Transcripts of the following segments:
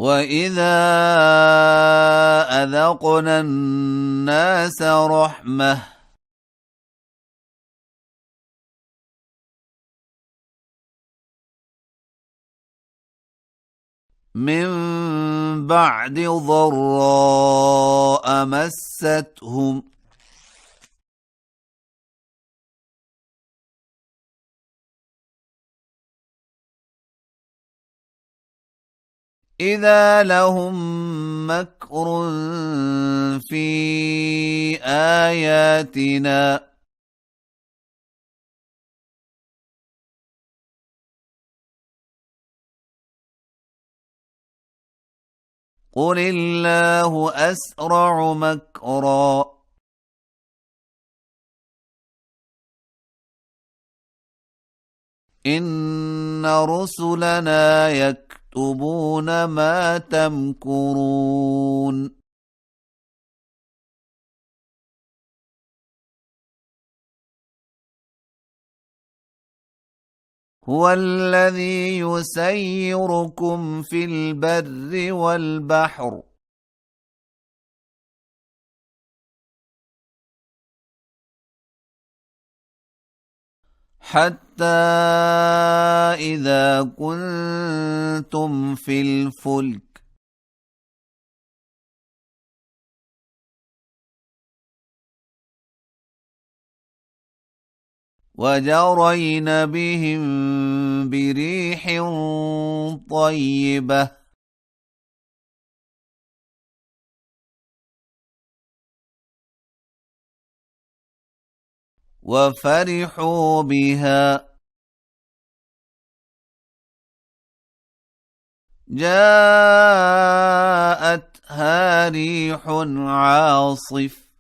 وإذا أذقنا الناس رحمة من بعد ضراء مستهم إذا لهم مكر في آياتنا قل الله أسرع مكرا إن رسلنا يكتبون ما تمكرون هو الذي يسيركم في البر والبحر حتى إذا كنتم في الفلك وجرين بهم بريح طيبة وفرحوا بها جاءتها ريح عاصف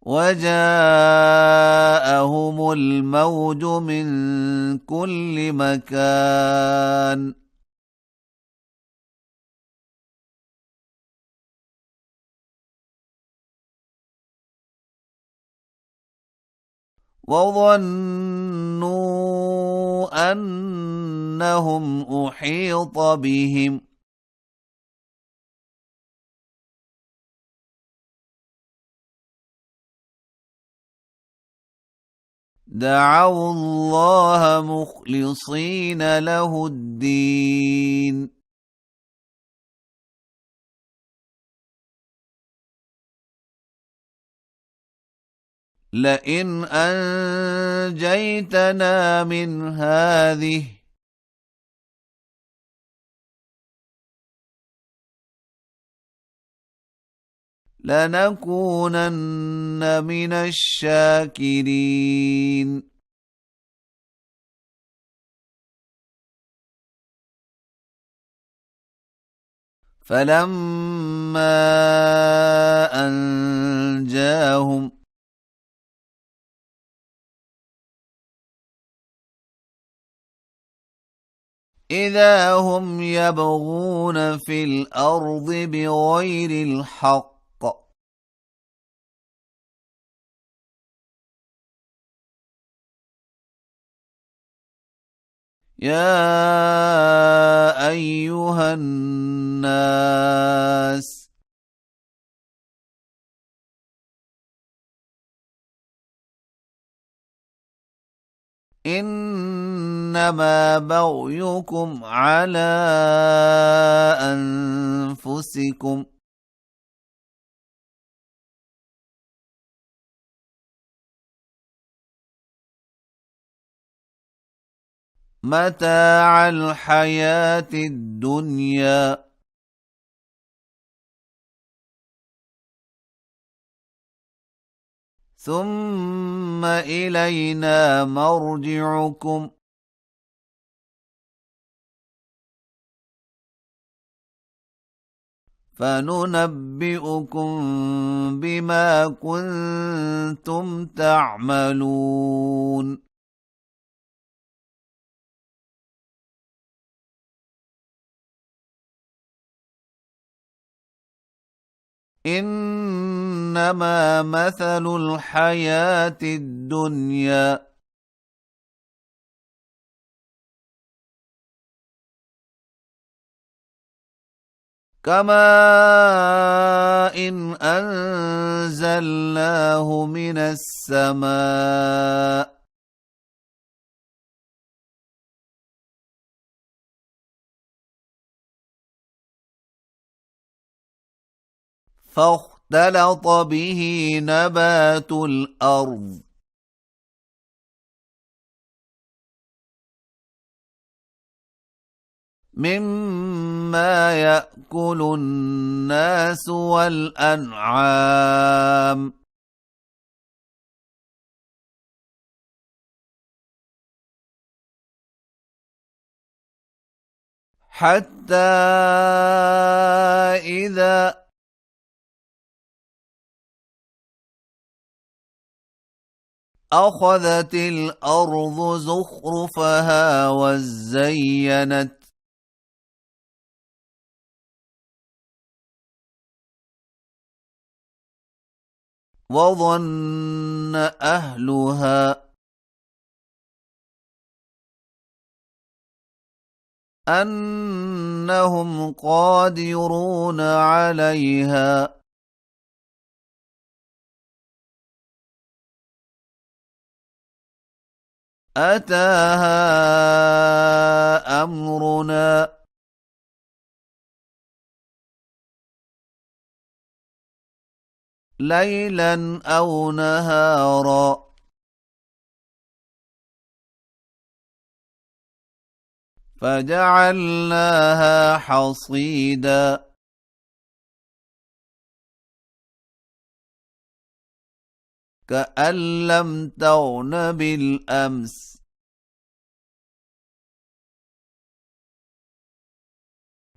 وجاءهم الموج من كل مكان وظنوا أنهم أحيط بهم دعوا الله مخلصين له الدين لئن أنجيتنا من هذه لنكونن من الشاكرين فلما أنجاهم إذا هم يبغون في الأرض بغير الحق يا أيها الناس إنما بغيكم على أنفسكم متاع الحياة الدنيا ثم إلينا مرجعكم فننبئكم بما كنتم تعملون إنما مثل الحياة الدنيا كماء إن أنزلناه من السماء فاختلط به نبات الأرض مما يأكل الناس والأنعام حتى إذا أخذت الأرض زخرفها وزينت وظن أهلها أنهم قادرون عليها أتاها أمرنا ليلا أو نهارا فجعلناها حصيدا كأن لم تغن بالأمس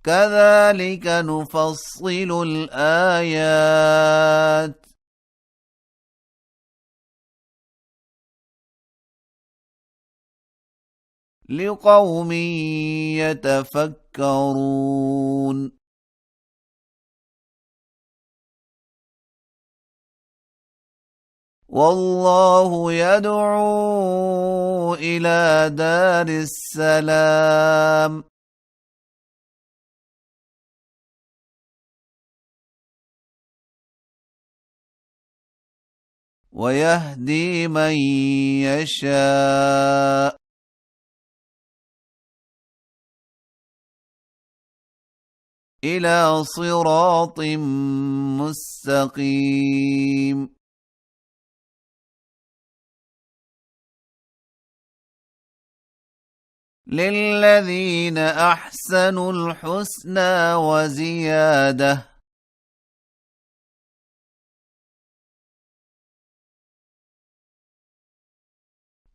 كذلك نفصل الآيات لقوم يتفكرون والله يدعو إلى دار السلام ويهدي من يشاء إلى صراط مستقيم للذين أحسنوا الحسنى وزيادة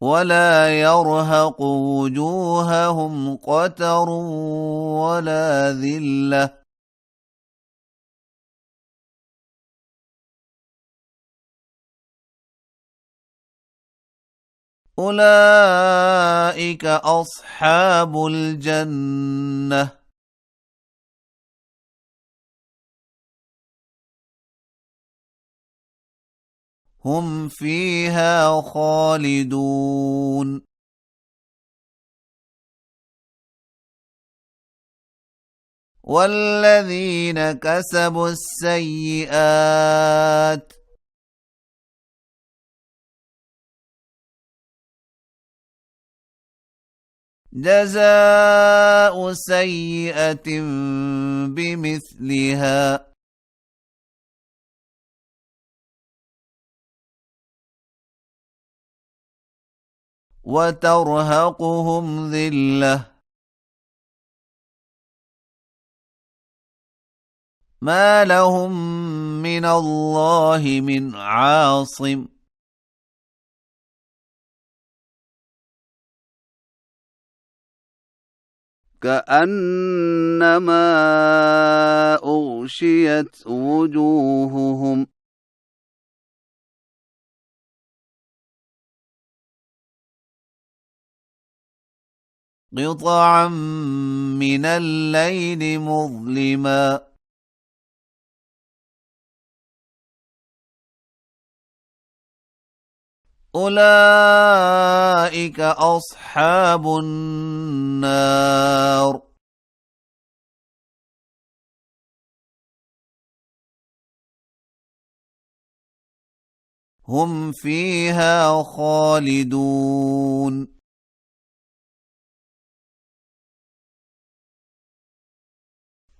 ولا يرهق وجوههم قتر ولا ذلة أولئك أصحاب الجنة هم فيها خالدون والذين كسبوا السيئات جزاء سيئة بمثلها وترهقهم ذلة ما لهم من الله من عاصم كأنما أغشيت وجوههم قطعا من الليل مظلما أولئك أصحاب النار هم فيها خالدون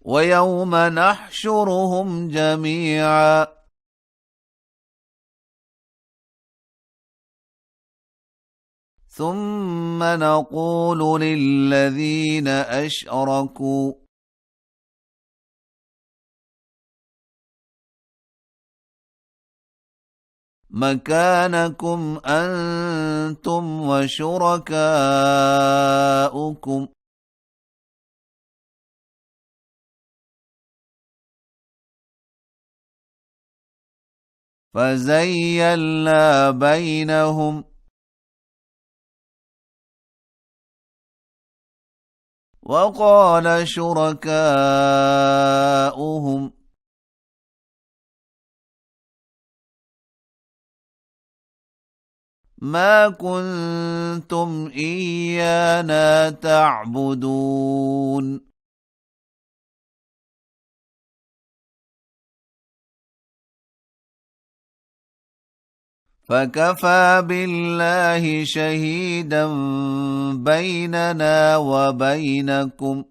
ويوم نحشرهم جميعا ثم نقول للذين أشركوا مكانكم أنتم وشركاؤكم فزيلنا بينهم وقال شركاؤهم ما كنتم إيانا تعبدون فكفى بالله شهيدا بيننا وبينكم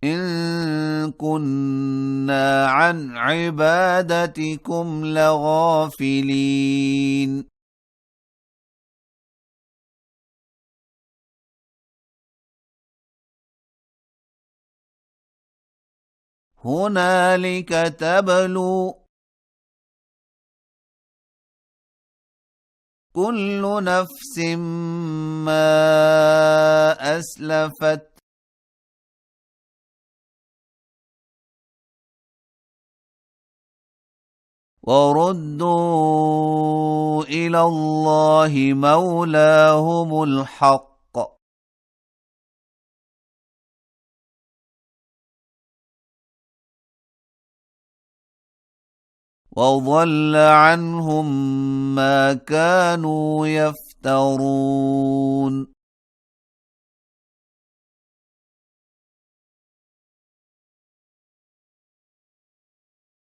إن كنا عن عبادتكم لغافلين هنالك تبلو كل نفس ما أسلفت وردوا إلى الله مولاهم الحق وضل عنهم ما كانوا يفترون